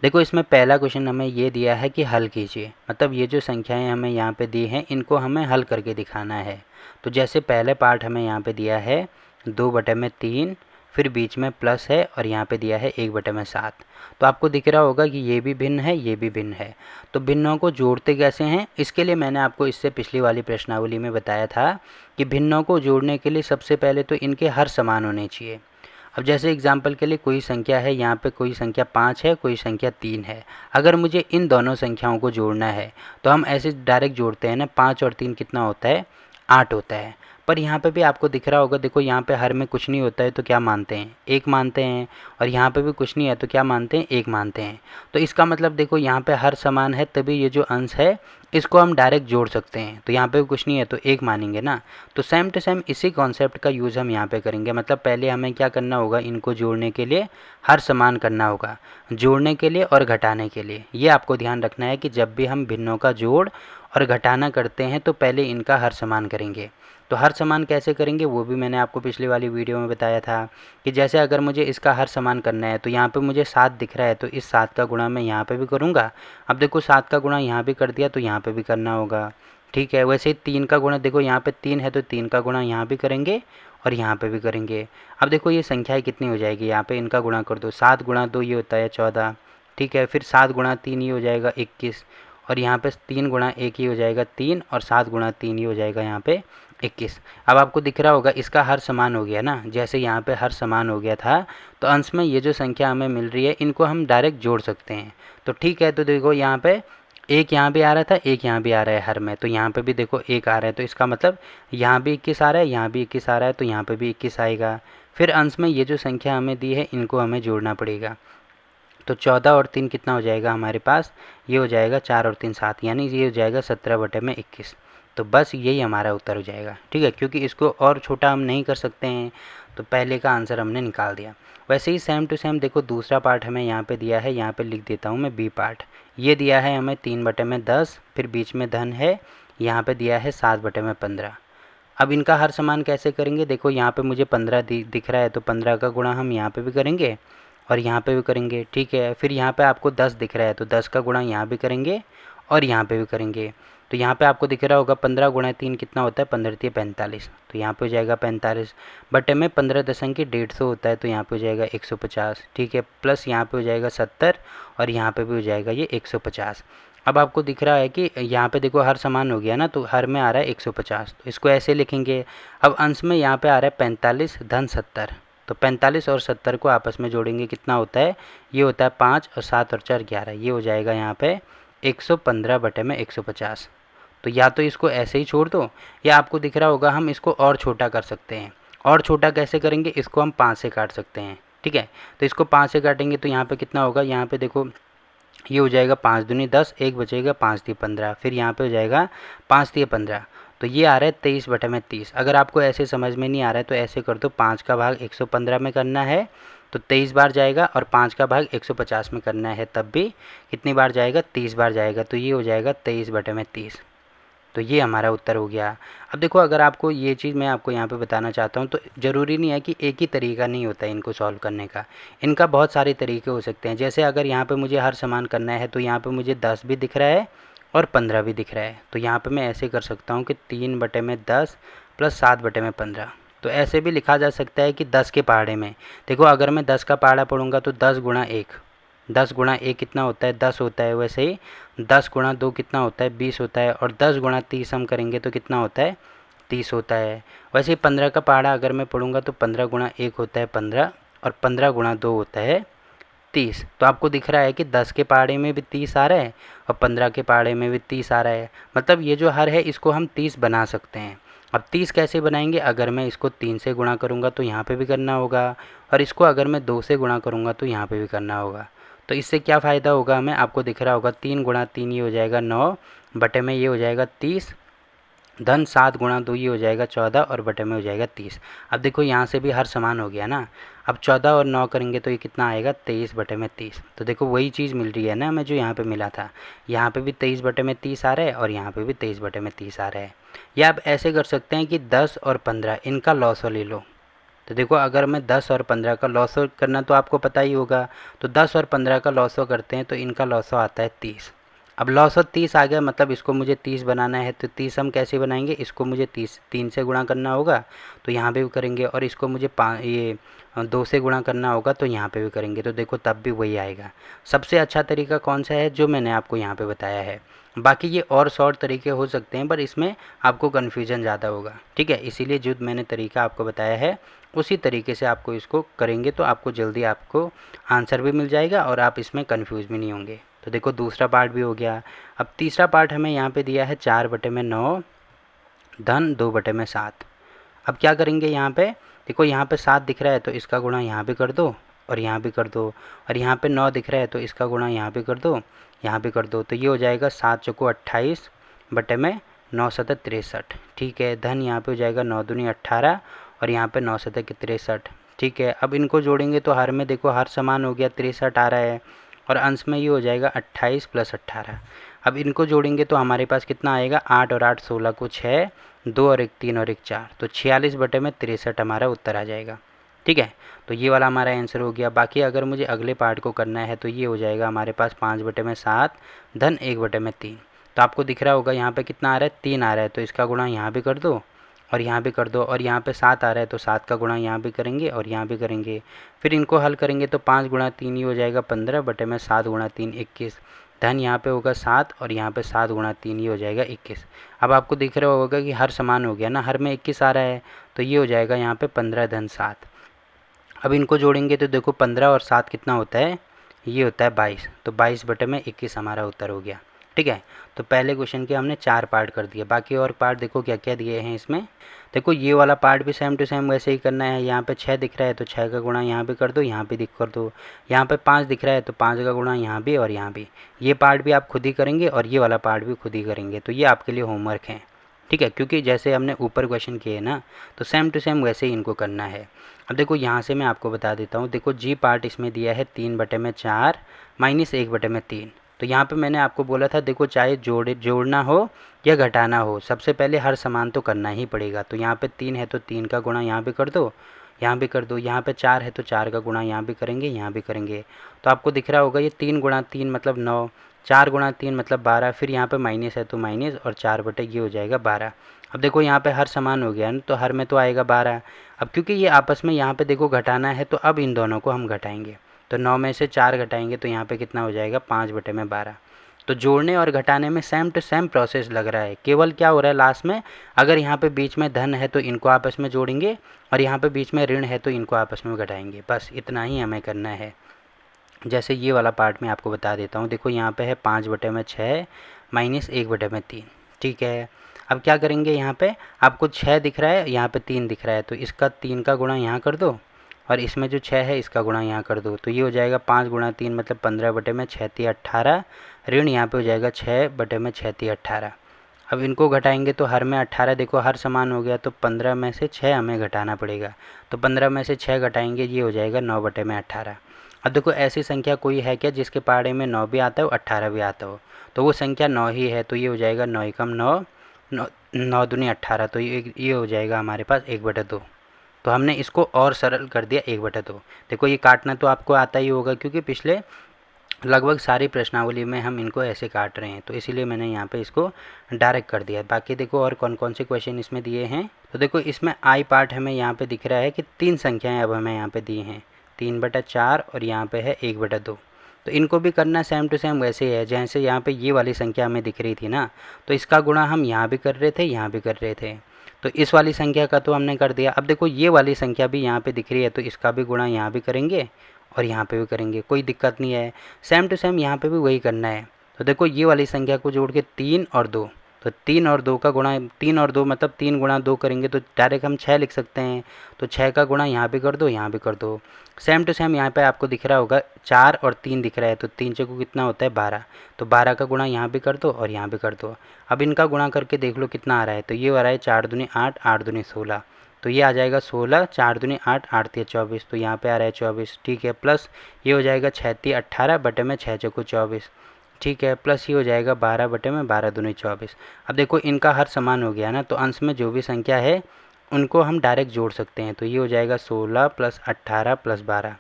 देखो इसमें पहला क्वेश्चन हमें ये दिया है कि हल कीजिए, मतलब ये जो संख्याएं हमें यहाँ पे दी हैं इनको हमें हल करके दिखाना है। तो जैसे पहले पार्ट हमें यहाँ पे दिया है 2/3, फिर बीच में प्लस है और यहाँ पे दिया है 1/7। तो आपको दिख रहा होगा कि ये भी भिन्न है, ये भी भिन्न है। तो भिन्नों को जोड़ते कैसे हैं, इसके लिए मैंने आपको इससे पिछली वाली प्रश्नावली में बताया था कि भिन्नों को जोड़ने के लिए सबसे पहले तो इनके हर समान होने चाहिए। अब जैसे एग्जाम्पल के लिए कोई संख्या है, यहाँ पे कोई संख्या 5 है, कोई संख्या 3 है। अगर मुझे इन दोनों संख्याओं को जोड़ना है तो हम ऐसे डायरेक्ट जोड़ते हैं ना, 5 और 3 कितना होता है, 8 होता है। पर यहाँ पे भी आपको दिख रहा होगा, देखो यहाँ पे हर में कुछ नहीं होता है तो क्या मानते हैं, 1 मानते हैं, और यहाँ पे भी कुछ नहीं है तो क्या मानते हैं, 1 मानते हैं। तो इसका मतलब देखो यहाँ पे हर समान है, तभी ये जो अंश है इसको हम डायरेक्ट जोड़ सकते हैं। तो यहाँ पे भी कुछ नहीं है तो 1 मानेंगे ना। तो सेम टू सेम इसी कॉन्सेप्ट का यूज़ हम यहाँ पे करेंगे। मतलब पहले हमें क्या करना होगा, इनको जोड़ने के लिए हर समान करना होगा, जोड़ने के लिए और घटाने के लिए। ये आपको ध्यान रखना है कि जब भी हम भिन्नों का जोड़ और घटाना करते हैं तो पहले इनका हर समान करेंगे। तो हर समान कैसे करेंगे वो भी मैंने आपको पिछली वाली वीडियो में बताया था कि जैसे अगर मुझे इसका हर समान करना है तो यहाँ पे मुझे 7 दिख रहा है तो इस 7 का गुणा मैं यहाँ पे भी करूँगा। अब देखो 7 का गुणा यहाँ भी कर दिया तो यहाँ पे भी करना होगा, ठीक है। वैसे ही 3 का गुणा, देखो यहाँ पे 3 है तो 3 का गुणा यहाँ भी करेंगे और यहाँ पे भी करेंगे। अब देखो ये संख्याएँ कितनी हो जाएगी, यहाँ पे इनका गुणा कर दो, 7 गुणा 2 ये होता है 14, ठीक है। फिर 7 गुणा 3 ये हो जाएगा 21, और यहाँ पे 3 गुणा 1 ये हो जाएगा 3, और 7 गुणा 3 ये हो जाएगा यहाँ पे 21। अब आपको दिख रहा होगा इसका हर समान हो गया ना, जैसे यहाँ पे हर समान हो गया था तो अंश में ये जो संख्या हमें मिल रही है इनको हम डायरेक्ट जोड़ सकते हैं। तो ठीक है, तो देखो यहाँ पे एक यहाँ भी आ रहा था, एक यहाँ भी आ रहा है हर में, तो यहाँ पे भी देखो एक आ रहा है, तो इसका मतलब यहाँ भी 21 आ रहा है, यहाँ भी 21 आ रहा है, तो यहाँ पे भी 21 आएगा। फिर अंश में ये जो संख्या हमें दी है इनको हमें जोड़ना पड़ेगा। तो 14 और 3 कितना हो जाएगा हमारे पास, ये हो जाएगा 4 और 3 7, यानी ये हो जाएगा 17/21। तो बस यही हमारा उत्तर हो जाएगा, ठीक है। क्योंकि इसको और छोटा हम नहीं कर सकते हैं तो पहले का आंसर हमने निकाल दिया। वैसे ही सेम टू सेम देखो दूसरा पार्ट हमें यहाँ पे दिया है, यहाँ पे लिख देता हूँ मैं बी पार्ट। ये दिया है हमें 3/10, फिर बीच में धन है, यहाँ पे दिया है 7/15। अब इनका हर समान कैसे करेंगे, देखो यहाँ पे मुझे 15 दिख रहा है तो 15 का गुणा हम यहाँ पे भी करेंगे और यहाँ पे भी करेंगे, ठीक है। फिर यहाँ पे आपको 10 दिख रहा है तो 10 का गुणा यहाँ भी करेंगे और यहाँ पे भी करेंगे। तो यहाँ पे आपको दिख रहा होगा 15 गुणा 3 कितना होता है, 15×3 45, तो यहाँ पे हो जाएगा 45 बटे में 15.150 होता है तो यहाँ पे हो जाएगा 150, ठीक है। प्लस यहाँ पे हो जाएगा 70 और यहाँ पे भी हो जाएगा ये 150। अब आपको दिख रहा है कि यहाँ पे देखो हर समान हो गया ना, तो हर में आ रहा है 150, तो इसको ऐसे लिखेंगे। अब अंश में यहाँ पे आ रहा है 45 धन 70, तो 45 और 70 को आपस में जोड़ेंगे कितना होता है, ये होता है 5 और 7 और 4 11, ये हो जाएगा यहाँ पे 115 बटे में 150। तो या तो इसको ऐसे ही छोड़ दो, या आपको दिख रहा होगा हम इसको और छोटा कर सकते हैं। और छोटा कैसे करेंगे, इसको हम 5 से काट सकते हैं, ठीक है। तो इसको 5 से काटेंगे तो यहाँ पे कितना होगा, यहाँ पे देखो ये हो जाएगा 5 दूनी 10, एक बचेगा 5 × 15, फिर यहाँ पे हो जाएगा 5 × 15, तो ये आ रहा है 23/30। अगर आपको ऐसे समझ में नहीं आ रहा है तो ऐसे कर दो, 5 का भाग 115 में करना है तो 23 बार जाएगा, और 5 का भाग 150 में करना है तब भी कितनी बार जाएगा, 30 बार जाएगा, तो ये हो जाएगा 23/30। तो ये हमारा उत्तर हो गया। अब देखो अगर आपको ये चीज़ मैं आपको यहाँ पे बताना चाहता हूँ तो ज़रूरी नहीं है कि एक ही तरीका नहीं होता है इनको सॉल्व करने का, इनका बहुत सारे तरीके हो सकते हैं। जैसे अगर यहाँ पे मुझे हर समान करना है तो यहाँ पे मुझे 10 भी दिख रहा है और 15 भी दिख रहा है, तो यहाँ पे मैं ऐसे कर सकता हूँ कि 3/10 प्लस 7/15। तो ऐसे भी लिखा जा सकता है कि 10 के पहाड़े में, देखो अगर मैं 10 का पहाड़ा पढ़ूँगा तो 10 गुणा 1, 10 गुणा 1 कितना होता है, 10 होता है। वैसे ही 10 गुणा 2 कितना होता है, 20 होता है। और 10 गुणा 30 हम करेंगे तो कितना होता है, 30 होता है। वैसे ही 15 का पहाड़ा अगर मैं पढ़ूँगा तो 15 गुणा 1 होता है 15, और 15 गुणा 2 होता है 30। तो आपको दिख रहा है कि 10 के पहाड़े में भी 30 आ रहा है और 15 के पहाड़े में भी 30 आ रहा है। मतलब ये जो हर है इसको हम 30 बना सकते हैं। अब 30 कैसे बनाएंगे, अगर मैं इसको 3 से गुणा करूँगा तो यहाँ पे भी करना होगा, और इसको अगर मैं 2 से गुणा करूँगा तो यहाँ पे भी करना होगा। तो इससे क्या फ़ायदा होगा हमें, आपको दिख रहा होगा 3 गुणा 3 ये हो जाएगा 9, बटे में ये हो जाएगा 30, धन 7 गुणा 2 ये हो जाएगा 14, और बटे में हो जाएगा 30। अब देखो यहाँ से भी हर समान हो गया ना। अब 14 और 9 करेंगे तो ये कितना आएगा, 23/30। तो देखो वही चीज़ मिल रही है ना हमें जो यहाँ पे मिला था, यहाँ पे भी 23/30 आ रहा है और यहाँ पे भी 23/30 आ रहा है। या आप ऐसे कर सकते हैं कि 10 और 15 इनका लॉस ले लो, तो देखो अगर मैं 10 और 15 का लॉसो करना तो आपको पता ही होगा, तो 10 और 15 का लॉसो करते हैं तो इनका लॉसो आता है 30। अब लॉसो 30 आ गया, मतलब इसको मुझे 30 बनाना है, तो 30 हम कैसे बनाएंगे, इसको मुझे 3 से गुणा करना होगा तो यहाँ पे भी करेंगे, और इसको मुझे 2 से गुणा करना होगा तो यहाँ पे भी करेंगे, तो देखो तब भी वही आएगा। सबसे अच्छा तरीका कौन सा है, जो मैंने आपको यहाँ पे बताया है। बाकी ये और शॉर्ट तरीके हो सकते हैं, पर इसमें आपको कन्फ्यूजन ज़्यादा होगा, ठीक है। इसीलिए जो मैंने तरीका आपको बताया है उसी तरीके से आपको इसको करेंगे तो आपको जल्दी आपको आंसर भी मिल जाएगा और आप इसमें कन्फ्यूज़ भी नहीं होंगे। तो देखो दूसरा पार्ट भी हो गया। अब तीसरा पार्ट हमें यहाँ पे दिया है 4/9 धन 2/7। अब क्या करेंगे यहाँ पे, देखो यहाँ पे 7 दिख रहा है तो इसका गुणा यहाँ भी कर दो और यहाँ भी कर दो, और यहाँ पे 9 दिख रहा है तो इसका गुणा यहाँ भी कर दो, यहाँ भी कर दो, तो ये हो जाएगा 7 चौको 28 बटे में 9 सतह 63, ठीक है। धन यहाँ पे हो जाएगा 9 दूनी 18 और यहाँ पे 9 सतह 63, ठीक है। अब इनको जोड़ेंगे तो हर में देखो हर समान हो गया, 63 आ रहा है, और अंश में ये हो जाएगा 28 + 18। अब इनको जोड़ेंगे तो हमारे पास कितना आएगा, 8 और 8 16 को 6, 2 और 1 3 और 1 4, तो 46 बटे में 63 हमारा उत्तर आ जाएगा, ठीक है। तो ये वाला हमारा आंसर हो गया। बाकी अगर मुझे अगले पार्ट को करना है तो ये हो जाएगा हमारे पास 5/7 धन 1/3। तो आपको दिख रहा होगा यहाँ पे कितना आ रहा है, 3 आ रहा है, तो इसका गुणा यहाँ भी कर दो और यहाँ भी कर दो, और यहाँ पे 7 आ रहा है तो 7 का गुणा यहाँ भी करेंगे और यहाँ भी करेंगे। फिर इनको हल करेंगे तो 5 × 3 ही हो जाएगा 15 बटे में 7 × 3 21। धन यहाँ पे होगा 7 और यहाँ पे 7 × 3 ही हो जाएगा 21। अब आपको दिख रहा होगा कि हर समान हो गया ना, हर में 21 आ रहा है, तो ये हो जाएगा यहाँ पे 15 धन 7। अब इनको जोड़ेंगे तो देखो 15 और 7 कितना होता है, ये होता है 22, तो 22 बटे में 21 हमारा उत्तर हो गया, ठीक है। तो पहले क्वेश्चन के हमने 4 पार्ट कर दिए। बाकी और पार्ट देखो क्या क्या दिए हैं इसमें। देखो ये वाला पार्ट भी सेम टू सेम वैसे ही करना है। यहाँ पे 6 दिख रहा है तो 6 का गुणा यहाँ भी कर दो, यहाँ भी कर दो। यहाँ पे 5 दिख रहा है तो 5 का गुणा यहाँ भी और यहाँ भी। ये पार्ट भी आप खुद ही करेंगे और ये वाला पार्ट भी खुद ही करेंगे, तो ये आपके लिए होमवर्क है, ठीक है। क्योंकि जैसे हमने ऊपर क्वेश्चन किए ना, तो सेम टू सेम वैसे ही इनको करना है। अब देखो यहाँ से मैं आपको बता देता हूँ। देखो जी पार्ट इसमें दिया है 3/4 - 1/3। तो यहाँ पे मैंने आपको बोला था देखो चाहे जोड़ना हो या घटाना हो, सबसे पहले हर समान तो करना ही पड़ेगा। तो यहाँ पे 3 है तो 3 का गुणा यहाँ भी कर दो, यहाँ भी कर दो। यहाँ पे 4 है तो 4 का गुणा यहाँ भी करेंगे, यहाँ भी करेंगे। तो आपको दिख रहा होगा ये 3 × 3 मतलब 9, 4 × 3 मतलब 12, फिर यहाँ पे माइनस है तो माइनस, और 4 बटे ये हो जाएगा 12। अब देखो यहाँ पे हर समान हो गया ना, तो हर में तो आएगा 12। अब क्योंकि ये आपस में यहाँ पे देखो घटाना है, तो अब इन दोनों को हम घटाएंगे। तो 9 में से 4 घटाएंगे तो यहाँ पे कितना हो जाएगा, 5/12। तो जोड़ने और घटाने में सेम टू सेम प्रोसेस लग रहा है। केवल क्या हो रहा है लास्ट में, अगर यहाँ पे बीच में धन है तो इनको आपस में जोड़ेंगे, और यहाँ पे बीच में ऋण है तो इनको आपस में घटाएंगे। बस इतना ही हमें करना है। जैसे ये वाला पार्ट मैं आपको बता देता हूँ। देखो यहाँ पे है 5/6 - 1/3, ठीक है। अब क्या करेंगे, यहाँ पे आपको 6 दिख रहा है, यहाँ पे 3 दिख रहा है, तो इसका 3 का गुणा यहाँ कर दो, और इसमें जो 6 है इसका गुणा यहाँ कर दो। तो ये हो जाएगा 5 × 3 मतलब 15/6 = 18, ऋण यहाँ पे हो जाएगा 6/6 = 18। अब इनको घटाएंगे तो हर में 18 देखो हर समान हो गया, तो 15 में से 6 हमें घटाना पड़ेगा। तो 15 में से 6 घटाएंगे, ये हो जाएगा 9/18। अब देखो ऐसी संख्या कोई है क्या जिसके पहाड़े में 9 भी आता हो 18 भी आता हो, तो वो संख्या 9 ही है। तो ये हो जाएगा 9 × 9 9 दूनी 18, तो ये हो जाएगा हमारे पास 1/2। तो हमने इसको और सरल कर दिया 1/2। देखो ये काटना तो आपको आता ही होगा, क्योंकि पिछले लगभग सारी प्रश्नावली में हम इनको ऐसे काट रहे हैं, तो इसीलिए मैंने यहाँ पे इसको डायरेक्ट कर दिया। बाकी देखो और कौन कौन से क्वेश्चन इसमें दिए हैं। तो देखो इसमें आई पार्ट हमें यहाँ पे दिख रहा है कि 3 संख्याएं अब हमें यहाँ पे दी हैं, 3/4 और यहाँ पे है 1/2। तो इनको भी करना सेम टू सेम वैसे ही है। जैसे यहाँ पे ये वाली संख्या हमें दिख रही थी ना, तो इसका गुणा हम यहाँ भी कर रहे थे, यहाँ भी कर रहे थे। तो इस वाली संख्या का तो हमने कर दिया। अब देखो ये वाली संख्या भी यहाँ पे दिख रही है, तो इसका भी गुणा यहाँ भी करेंगे और यहाँ पे भी करेंगे, कोई दिक्कत नहीं है। सेम टू सेम यहाँ पे भी वही करना है। तो देखो ये वाली संख्या को जोड़ के 3 और 2, तो 3 और 2 का गुणा, 3 और 2 मतलब 3 × 2 करेंगे तो डायरेक्ट हम 6 लिख सकते हैं। तो 6 का गुणा यहाँ भी कर दो, यहाँ भी कर दो। सेम टू सेम यहाँ पे आपको दिख रहा होगा 4 और 3 दिख रहा है, तो 3 चौको कितना होता है 12, तो 12 का गुणा यहाँ भी कर दो और यहाँ भी कर दो। अब इनका गुणा करके देख लो कितना आ रहा है, तो ये आ रहा है 4 दूनी 8, 8 दूनी 16, तो ये आ जाएगा 16, 4 दूनी 8, 8 तिया 24, तो यहाँ पे आ रहा है 24, ठीक है। प्लस ये हो जाएगा 6 तिया 18 बटे में 6 चौको 24, ठीक है। प्लस ये हो जाएगा 12 बटे में 12 दूनी 24। अब देखो इनका हर समान हो गया ना, तो अंश में जो भी संख्या है उनको हम डायरेक्ट जोड़ सकते हैं। तो ये हो जाएगा 16 + 18 + 12।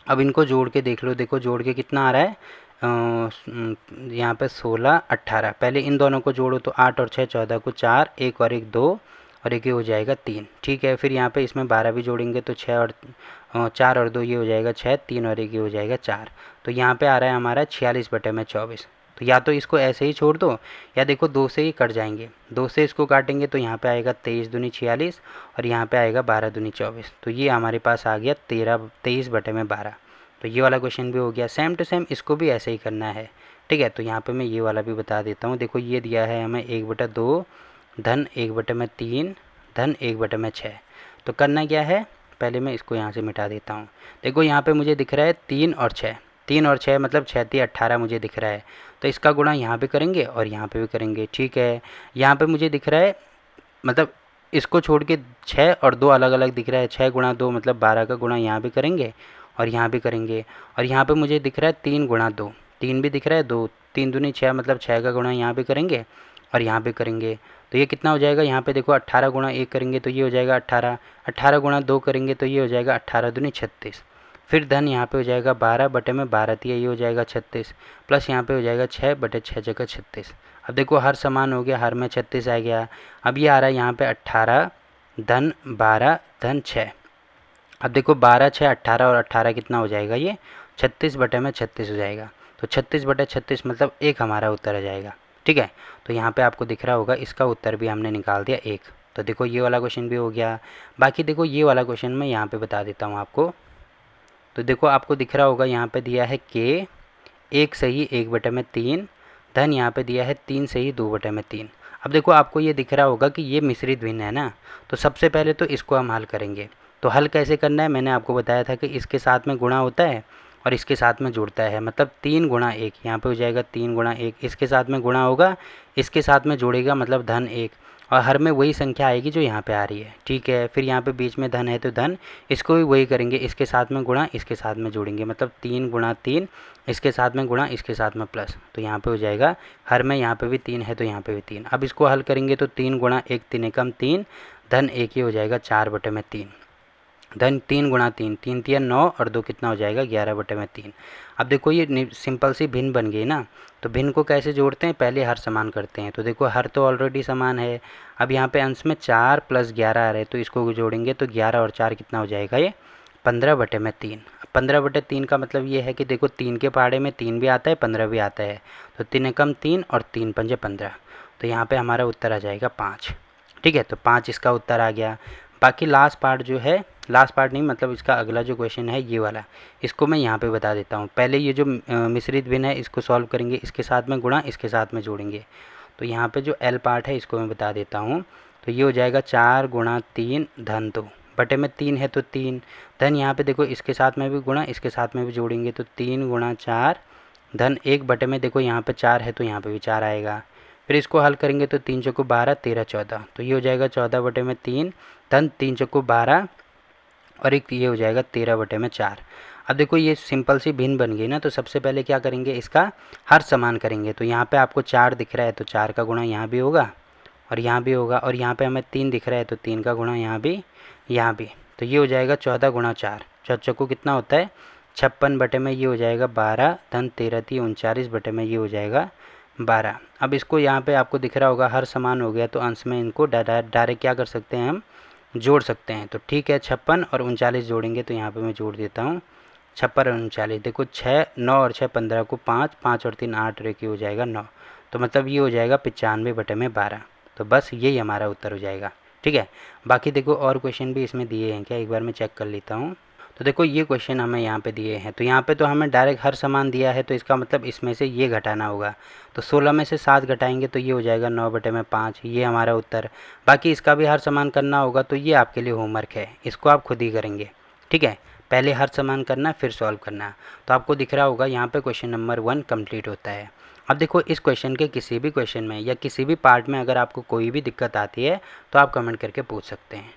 अब इनको जोड़ के देख लो, देखो जोड़ के कितना आ रहा है, यहाँ पे 16 18। पहले इन दोनों को जोड़ो तो 8 और 6 14 को 4, 1 और 1 2 और एक ये हो जाएगा 3। ठीक है, फिर यहाँ पे इसमें 12 भी जोड़ेंगे तो 6 और 4 और 2 ये हो जाएगा 6, 3 और 1 ये हो जाएगा 4। तो यहाँ पे आ रहा है हमारा 46/24। तो या तो इसको ऐसे ही छोड़ दो, या देखो 2 से ही कट जाएंगे। 2 से इसको काटेंगे तो यहाँ पे आएगा 23 दूनी 46 और यहाँ पे आएगा 12 दूनी 24। तो ये हमारे पास आ गया 23/12। तो ये वाला क्वेश्चन भी हो गया। सेम टू सेम इसको भी ऐसे ही करना है। ठीक है, तो यहाँ पे मैं ये वाला भी बता देता हूँ। देखो ये दिया है हमें 1/2 धन 1/3 धन 1/6। तो करना क्या है, पहले मैं इसको यहाँ से मिटा देता हूँ। देखो यहाँ पे मुझे दिख रहा है 3 और 6, 3 और 6 मतलब 6 3 18 मुझे दिख रहा है। तो इसका गुणा यहाँ पे करेंगे और यहाँ पे भी करेंगे। ठीक है, यहाँ पे मुझे दिख रहा है, मतलब इसको छोड़ के 6 और 2 अलग अलग दिख रहा है। 6 गुणा 2 मतलब 12 का गुणा यहाँ भी करेंगे और यहाँ भी करेंगे। और यहाँ पे मुझे दिख रहा है 3 गुणा 2, 3 भी दिख रहा है, 2 3 दूनी 6 मतलब 6 का गुणा यहाँ भी करेंगे और यहाँ भी करेंगे। तो ये कितना हो जाएगा, यहाँ पे देखो 18 गुणा 1 करेंगे तो ये हो जाएगा 18, 18 गुणा 2 करेंगे तो ये हो जाएगा 18 दूनी 36। फिर धन यहाँ पे हो जाएगा 12/12 ये हो जाएगा 36, प्लस यहाँ पे हो जाएगा 6/6 जगह 36। अब देखो हर समान हो गया, हर में 36 आ गया। अब ये आ रहा है यहाँ पे 18 धन 12 धन 6। अब देखो 12 6 18 और 18 कितना हो जाएगा, ये 36/36 हो जाएगा। तो 36/36 मतलब 1 हमारा उत्तर आ जाएगा। ठीक है, तो यहाँ पे आपको दिख रहा होगा इसका उत्तर भी हमने निकाल दिया 1। तो देखो ये वाला क्वेश्चन भी हो गया। बाकी देखो ये वाला क्वेश्चन मैं यहाँ पे बता देता हूँ आपको। तो देखो आपको दिख रहा होगा यहाँ पे दिया है k 1 सही 1/3 धन यहाँ पे दिया है 3 सही 2/3। अब देखो आपको ये दिख रहा होगा कि ये मिश्रित भिन्न है ना। तो सबसे पहले तो इसको हम हल करेंगे। तो हल कैसे करना है, मैंने आपको बताया था कि इसके साथ में गुणा होता है और इसके साथ में जुड़ता है। मतलब 3 गुणा 1 यहाँ पे हो जाएगा 3 गुणा 1, इसके साथ में गुणा होगा, इसके साथ में जोड़ेगा मतलब धन 1 और हर में वही संख्या आएगी जो यहाँ पे आ रही है। ठीक है, फिर यहाँ पे बीच में धन है तो धन, इसको भी वही करेंगे, इसके साथ में गुणा इसके साथ में जोड़ेंगे मतलब 3 गुणा 3, इसके साथ में गुणा इसके साथ में प्लस। तो यहाँ पे हो जाएगा हर में यहाँ पे भी 3 है तो यहाँ पे भी 3। अब इसको हल करेंगे तो 3 गुणा 1 3 एकम 3 धन 1 ये हो जाएगा 4/3 धन 3 गुणा 3 3 3 9 और 2 कितना हो जाएगा 11/3। अब देखो ये सिंपल सी भिन्न बन गई ना। तो भिन्न को कैसे जोड़ते हैं, पहले हर समान करते हैं। तो देखो हर तो ऑलरेडी समान है। अब यहाँ पे अंश में 4 + 11 आ रहे हैं तो इसको जोड़ेंगे तो 11 और 4 कितना हो जाएगा, ये 15/3। 15/3 का मतलब ये है कि देखो 3 के पहाड़े में 3 भी आता है 15 भी आता है। तो 3 एकम 3 और 3 पंजे 15। तो यहाँ पे हमारा उत्तर आ जाएगा 5। ठीक है, तो 5 इसका उत्तर आ गया। बाकी लास्ट पार्ट जो है, लास्ट पार्ट नहीं मतलब इसका अगला जो क्वेश्चन है ये वाला, इसको मैं यहाँ पे बता देता हूँ। पहले ये जो मिश्रित भिन्न है इसको सॉल्व करेंगे, इसके साथ में गुणा इसके साथ में जोड़ेंगे। तो यहाँ पे जो एल पार्ट है इसको मैं बता देता हूँ। तो ये हो जाएगा 4 गुणा 3 धन 2 बटे में 3 है तो 3 धन यहाँ पे देखो इसके साथ में भी गुणा इसके साथ में भी जोड़ेंगे तो 3 गुणा 4 धन 1 बटे में देखो यहाँ पे 4 है तो यहाँ पे भी 4 आएगा। फिर इसको हल करेंगे तो 3 चौको 12 13 14। तो ये हो जाएगा 14/3 धन 3 चौको 12 और एक ये हो जाएगा 13/4। अब देखो ये सिंपल सी भिन्न बन गई ना। तो सबसे पहले क्या करेंगे, इसका हर समान करेंगे। तो यहाँ पे आपको 4 दिख रहा है तो 4 का गुणा यहाँ भी होगा और यहाँ भी होगा, और यहाँ पे हमें 3 दिख रहा है तो 3 का गुणा यहाँ भी यहाँ भी। तो ये हो जाएगा 14 गुणा 4, 4 चौको कितना होता है 56 बटे में ये हो जाएगा 12 धन 13 3 39 बटे में ये हो जाएगा 12। अब इसको यहाँ पे आपको दिख रहा होगा हर समान हो गया तो अंश में इनको डायरेक्ट क्या कर सकते हैं, हम जोड़ सकते हैं। तो ठीक है 56 और 39 जोड़ेंगे तो यहाँ पे मैं जोड़ देता हूँ 56 और 39। देखो 6 9 और 6 15 को 5 5 और 3 8 और 1 हो जाएगा 9। तो मतलब ये हो जाएगा 95/12। तो बस यही हमारा उत्तर हो जाएगा। ठीक है, बाकी देखो और क्वेश्चन भी इसमें दिए हैं क्या, एक बार मैं चेक कर लेता हूँ। तो देखो ये क्वेश्चन हमें यहाँ पे दिए हैं। तो यहाँ पे तो हमें डायरेक्ट हर समान दिया है तो इसका मतलब इसमें से ये घटाना होगा। तो 16 में से 7 घटाएंगे तो ये हो जाएगा 9/5, ये हमारा उत्तर। बाकी इसका भी हर समान करना होगा तो ये आपके लिए होमवर्क है, इसको आप खुद ही करेंगे। ठीक है, पहले हर समान करना फिर सॉल्व करना। तो आपको दिख रहा होगा यहाँ पे क्वेश्चन नंबर 1 कंप्लीट होता है। अब देखो इस क्वेश्चन के किसी भी क्वेश्चन में या किसी भी पार्ट में अगर आपको कोई भी दिक्कत आती है तो आप कमेंट करके पूछ सकते हैं।